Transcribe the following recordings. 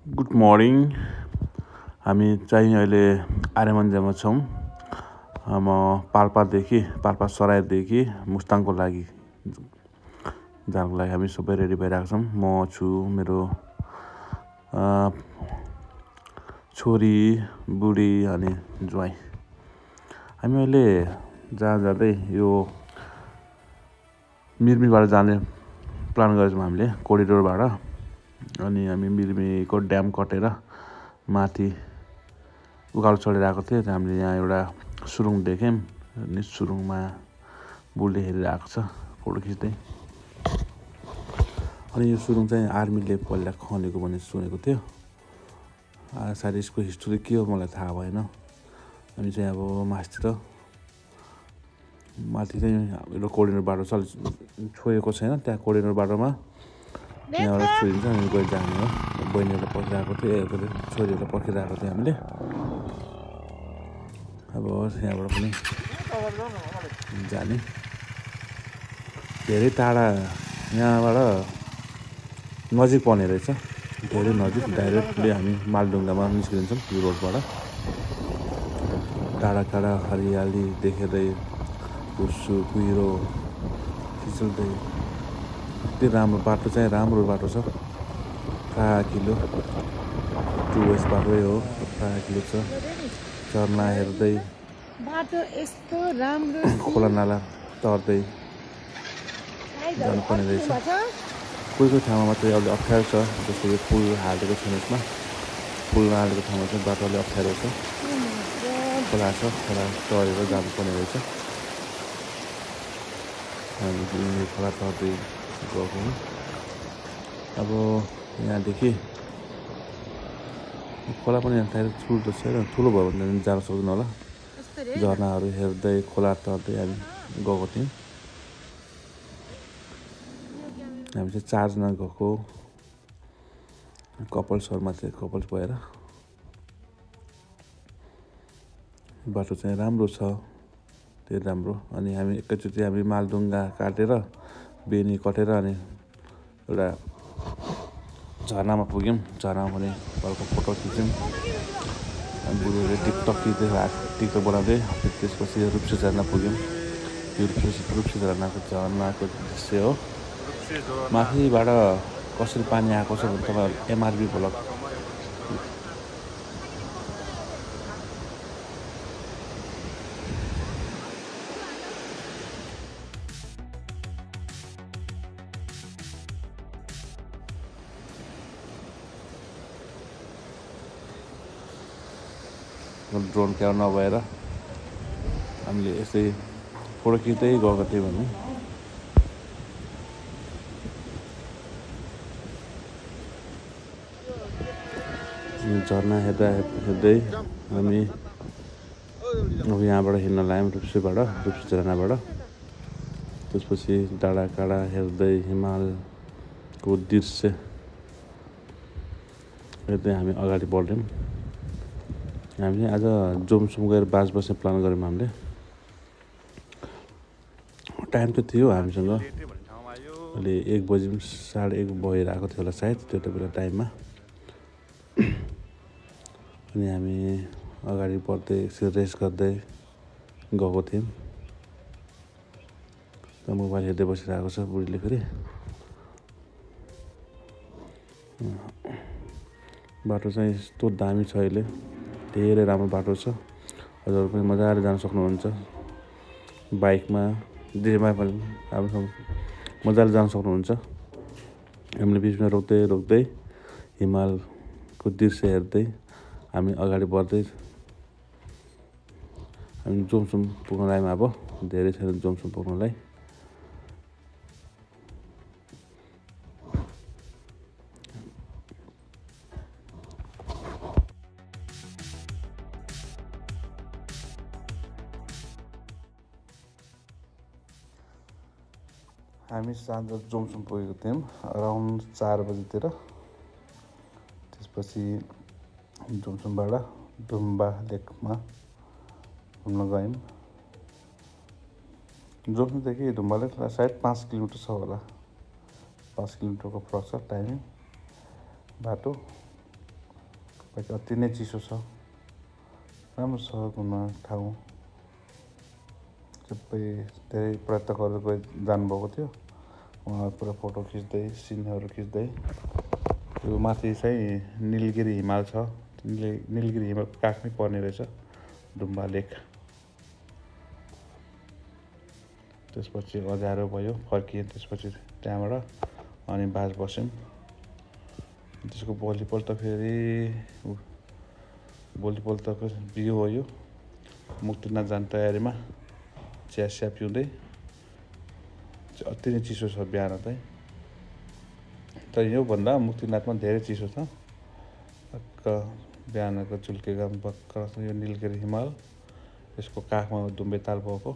Good morning. हामी चाहिँ अहिले आर्यमन्जामा छौँ। म पाल्पा सरायदेखि मुस्ताङको लागि जानको लागि हामी सबै रेडी भइरहेको छौँ। म छु, मेरो छोरी, बुढी अनि ज्वाइँ। हामी अहिले जाँदै यो मिर्मीबाट जाने प्लान गरेछौँ हामीले, कोरिडोरबाट। अनि हामी मिर्मीको ड्याम कटेर माथि उकालो चढेर आएको थियो। त्यहाँ हामीले यहाँ एउटा सुरुङ देख्यौँ अनि सुरुङमा बुढीले हेरिरहेको छ फोटो खिच्दै। अनि यो सुरुङ चाहिँ आर्मीले पहिला खनेको भन्ने सुनेको थियो। सायद यसको हिस्ट्री के हो मलाई थाहा भएन। हामी चाहिँ अब माथि चाहिँ एउटा कोरिडोर बाटो छ, छोएको छैन। त्यहाँ कोरिडोर बाटोमा यहाँबाट छोडिन्छ अनि गएर जाने हो। बहिनीहरूलाई पर्खिरहेको थियो, छोरीहरूलाई पर्खिरहेको थियो हामीले। अब यहाँबाट पनि जाने धेरै टाढा, यहाँबाट नजिक पर्ने रहेछ, धेरै नजिक। डाइरेक्टली हामी मालडुङ्गामा निस्किन्छौँ यो रोडबाट। टाढा हरियाली देखेरै हुर्सु कुहिरो खिचल्दै यति राम्रो बाटो चाहिँ, राम्रो बाटो छ। काकिलो टु वेस्ट बाटै हो, काकिलो छ। झरना हेर्दै बाटो यस्तो राम्रो, खोला नाला तर्दै जानुपर्ने रहेछ। कोही ठाउँमा मात्रै अलि अप्ठ्यारो छ, जस्तो यो पुल हालेको छैन, यसमा पुल नहालेको ठाउँमा चाहिँ बाटो अलि अप्ठ्यारो छ। खोला छ, खोला तरेर जानुपर्ने रहेछ। हामी खोला तर्दै गएको हौँ। अब यहाँदेखि खोला पनि यहाँ ठुलो त छैन, ठुलो भयो भने जान सक्दैन होला। झरनाहरू हेर्दै खोला तर्दै हामी गएको थियौँ। हामी चाहिँ 4 जना गएको, कपल्सहरूमा चाहिँ कपल्स भएर। बाटो चाहिँ राम्रो छ, धेरै राम्रो। अनि हामी एकैचोटि मालडुङ्गा काटेर बेनी कटेर अनि एउटा झरनामा पुग्यौँ। झरनामा पनि घरको फोटो खिच्यौँ। अनि बुढीले टिकटक बनाउँदै। त्यसपछि रुप्से झरना पुग्यौँ। यो रुप्से झरनाको दृश्य हो। माथिबाट कसरी पानी आएको छ भने तपाईँ एमआरबी भ्लग ड्रोन क्यामेरा नभएर हामीले यसै फोटो खिच्दै गएको थियौँ भने। झरना हेर्दै हामी अब यहाँबाट हिँड्न लाग्यौँ रुप्से झरनाबाट। त्यसपछि डाँडा हेर्दै हिमालको दृश्य हेर्दै हामी अगाडि बढ्यौँ। हामीले आज जोमसोम गएर बास बस्ने प्लान गऱ्यौँ हामीले। टाइम त थियो हामीसँग, अहिले 1 बजी 1:30 भइरहेको थियो होला सायद त्यो बेला टाइममा। अनि हामी अगाडि बढ्दै एकछिन रेस्ट गर्दै गएको थियौँ। मोबाइल हेर्दै बसिरहेको छ बुढीले फेरि। बाटो चाहिँ यस्तो दामी छ, अहिले धेरै राम्रो बाटो छ। हजुरहरू पनि मजाले जान सक्नुहुन्छ, बाइकमा जेमा पनि राम्रोसँग मजाले जान सक्नुहुन्छ। हामीले बिचमा रोक्दै हिमालको दृश्य हेर्दै हामी अगाडि बढ्दै हामी जोमसोम पुग्न लाग्यौँ। अब धेरै छैन जोमसोम पुग्नलाई। हामी साँझ जोमसोम पुगेको थियौँ अराउन्ड 4 बजीतिर। त्यसपछि जोमसोमबाट डुम्बा लेकमा घुम्न गयौँ। जोमसोमदेखि डुम्बा लेकलाई सायद 5 किलोमिटर छ होला, 5 किलोमिटरको फरक छ टाइमिङ बाटो। बाँकी अति नै चिसो छ राम्रो छ घुम्न ठाउँ सबै धेरै पर्यटकहरू जानुभएको थियो उहाँहरू पुरा फोटो खिच्दै सिनहरू खिच्दै यो माथि चाहिँ निलगिरी हिमाल छ निलगिरी हिमाल काखमै पर्ने रहेछ डुम्बा लेक त्यसपछि अँध्यारो भयो फर्किएँ त्यसपछि त्यहाँबाट अनि बास बस्यौँ त्यसको भोलिपल्ट फेरि भोलिपल्टको भ्यू हो यो मुक्तिनाथ जाने तयारीमा चिया पिउँदै अति नै चिसो छ बिहान चाहिँ तर योभन्दा मुक्तिनाथमा धेरै चिसो छ बिहानको झुल्के घाम भर्खर यो निलगिरी हिमाल यसको काखमा दुम्बे ताल भएको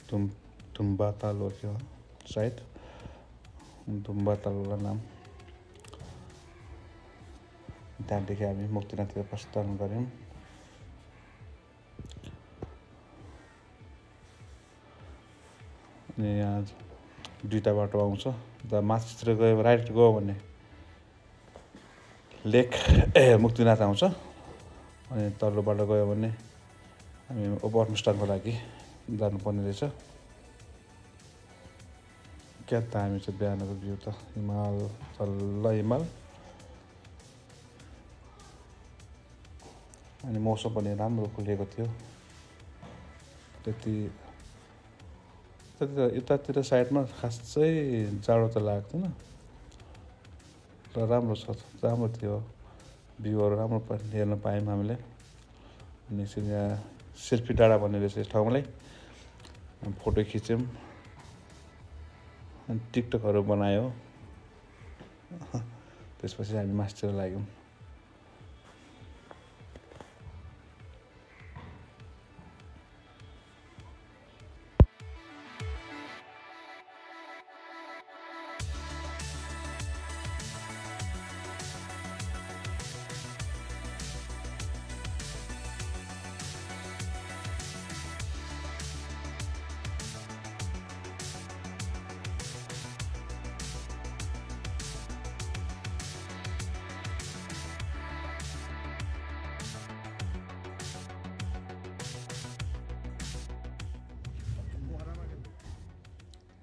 दुम्बा ताल हो क्या सायद दुम्बा तालको नाम त्यहाँदेखि हामी मुक्तिनाथतिर प्रस्थान गऱ्यौँ अनि यहाँ दुईटा बाटो आउँछ माथितिर गयो राइट गयो भने लेक मुक्तिनाथ आउँछ अनि तल्लो बाटो गयो भने हामी ओभरस्टानको लागि जानुपर्ने रहेछ क्या दामी छ बिहानको भ्यू त हिमाल तल्ल हिमाल अनि मौसम पनि राम्रो खुलेको थियो यतातिर साइडमा खासै जाडो त लागेको थिएन र राम्रो थियो भ्यूहरू राम्रो हेर्न पायौँ हामीले अनि यसरी यहाँ सेल्फी डाँडा भन्ने रहेछ यस ठाउँलाई फोटो खिच्यौँ अनि टिकटकहरू बनायो त्यसपछि हामी मास्टर लाग्यौँ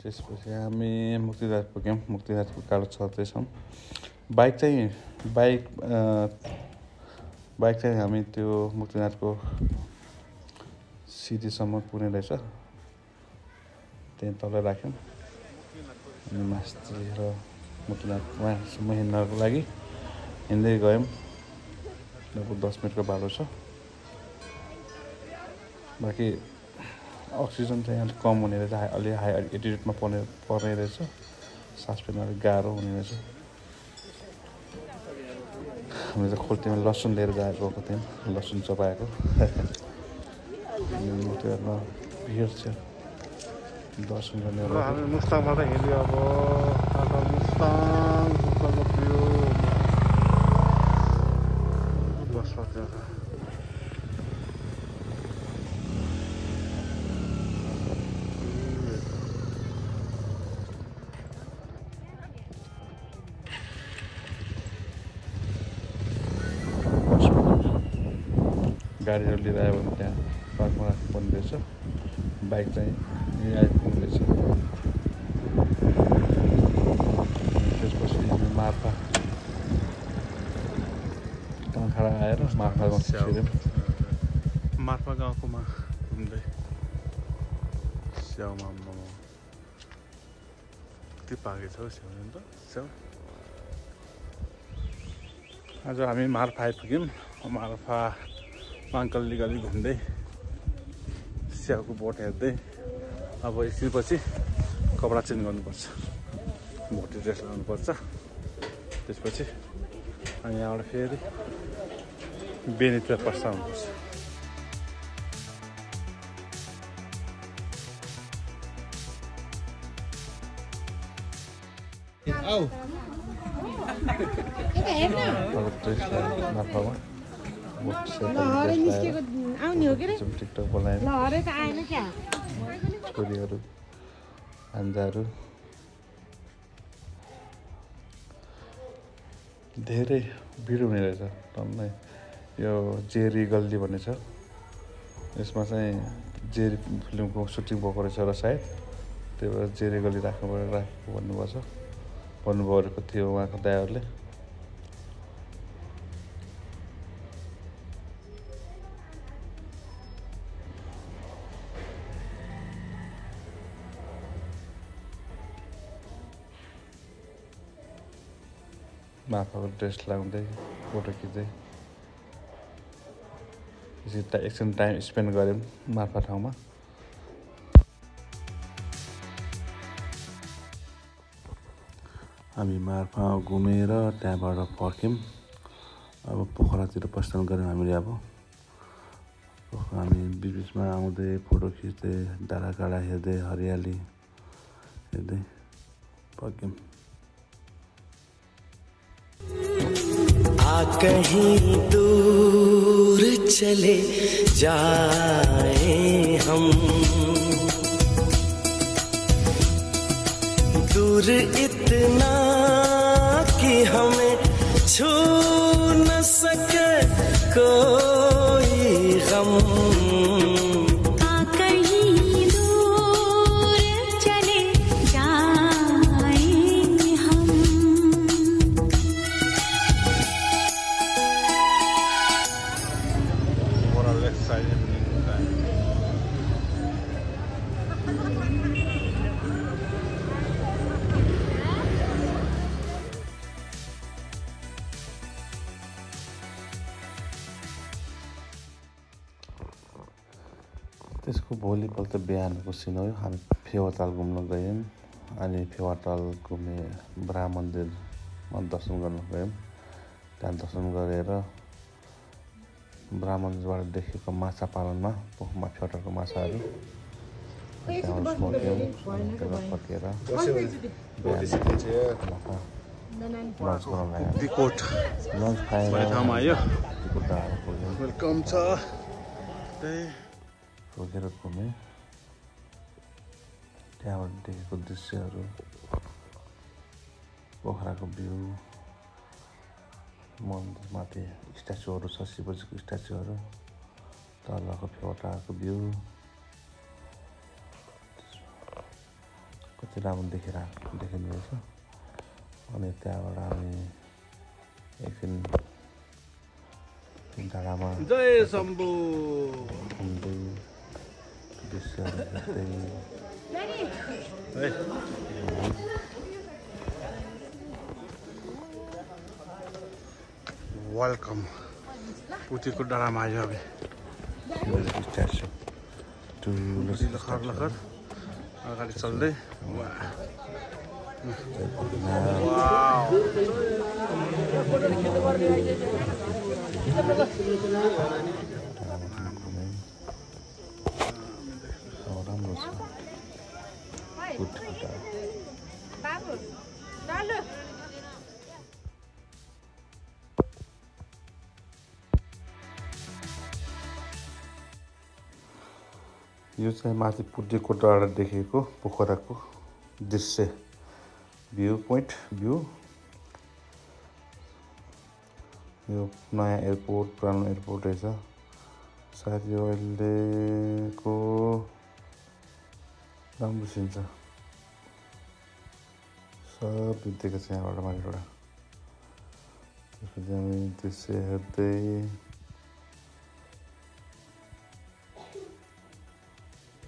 त्यसपछि हामी मुक्तिनाथ पुग्यौँ मुक्तिनाथको कालो चढ्दैछौँ बाइक चाहिँ हामी त्यो मुक्तिनाथको सिधीसम्म पुग्ने रहेछ त्यहाँ तल राख्यौँ अनि मास्ती र मुक्तिनाथसम्म हिँड्नको लागि हिँड्दै गयौँ लगभग 10 मिनटको बाटो छ बाँकी अक्सिजन चाहिँ अलिक कम हुने रहेछ अलि हाई एल्टिट्युडमा पर्ने रहेछ सास फेर्न अलिक गाह्रो हुने रहेछ हामीले त खोल्तीमा लसुन लिएर गएको थियौँ लसुन चपाएको मुक्तिनाथमा भिड छ दर्शन गर्ने हामी मुस्ताङबाट हिँड्यो अब मुस्ताङको प्रियो बसमा गाडीहरू लिएर आयो भने त्यहाँ पार्कमा राख्नुपर्ने रहेछ बाइक चाहिँ यहीँ आइपुग्ने रहेछ त्यसपछि हामी मार्फा टाँखा आएर मार्फामा छिर्यौँ मार्फा गाउँकोमा घुम्दै स्याउमा कति पाके छ हौ स्याउ त स्याउ आज हामी मार्फा आइपुग्यौँ मार्फा अङ्कल अलिकति घुम्दै स्याउको बोट हेर्दै अब एकछिनपछि कपडा चेन्ज गर्नुपर्छ भोटे ड्रेस लाउनुपर्छ त्यसपछि अनि यहाँबाट फेरि बेनीतिर प्रस्थान हुनुपर्छ मार्फामा टिकटक बोलायौँ छोरीहरू भान्जाहरू धेरै भिड हुने रहेछ टन्नै। यो जेरी गल्ली भन्ने छ, यसमा चाहिँ जेरी फिल्मको सुटिङ भएको रहेछ र सायद त्यही भएर जेरी गल्ली राखेको भन्नुभएको थियो उहाँको दायाहरूले। माफाको ड्रेस लगाउँदै फोटो खिच्दै एकछिन टाइम स्पेन्ड गऱ्यौँ माफा ठाउँमा। हामी मार्फा घुमेर त्यहाँबाट फर्क्यौँ। अब पोखरातिर प्रस्थान गऱ्यौँ हामीले। अब हामी बिचमा आउँदै फोटो खिच्दै डाँडाकाँडा हेर्दै हरियाली हेर्दै फर्क्यौँ। कहीं दूर चले जाए हम, दूर इतना कि हमें छू न सके कोई गम। त्यसको भोलिपल्ट बिहानको सिन हो। हामी फेवाताल घुम्न गयौँ। अनि फेवाताल घुमे ब्रह्म मन्दिरमा दर्शन गर्न गयौँ। त्यहाँ दर्शन गरेर ब्रह्म मन्दिरबाट देखेको माछा पालनमा फेवातालको माछाहरू त्यहाँबाट फर्क्यौँ। फर्केर लन्च खाएर वेलकम छ फर्केर घुमेँ। त्यहाँबाट देखेको दृश्यहरू, पोखराको भ्यू, मन्दिरमाथि स्ट्याचुहरू छ, शिवजीको स्ट्याचुहरू, तलको फेवातालको भ्यू कति राम्रो देखिने रहेछ। अनि त्यहाँबाट हामी एकछिन डाँडामा जय शम्भु घुम्दै दृश्यहरू हेर्दै वेलकम पुतीको डाँडामा आयो। अब स्ट्याचु लखर लखर अगाडि चल्दै राम्रो छ। यो चाहिँ माथि पुटेको डाँडा देखेको पोखराको दृश्य भ्यू पोइन्ट भ्यू। यो नयाँ एयरपोर्ट, पुरानो एयरपोर्ट रहेछ। सायद यो अहिलेको राम्रो सिन छ। सब बितेको छ यहाँबाट माथिबाट। त्यसपछि हामी दृश्य हेर्दै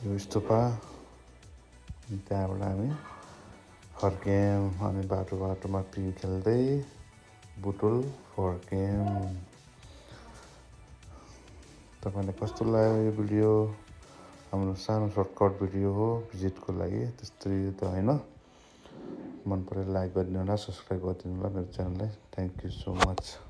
यो स्तूपा, त्यहाँबाट हामी फर्क्यौँ। अनि बाटोमा पिउ खेल्दै बुटुल फर्क्यौँ। तपाईँलाई कस्तो लाग्यो यो भिडियो? हाम्रो सानो सर्टकट भिडियो हो भिजिटको लागि, त्यस्तै त होइन। मन परे लाइक गरिदिनु होला, सब्सक्राइब गरिदिनु होला मेरो च्यानललाई। Thank you so much.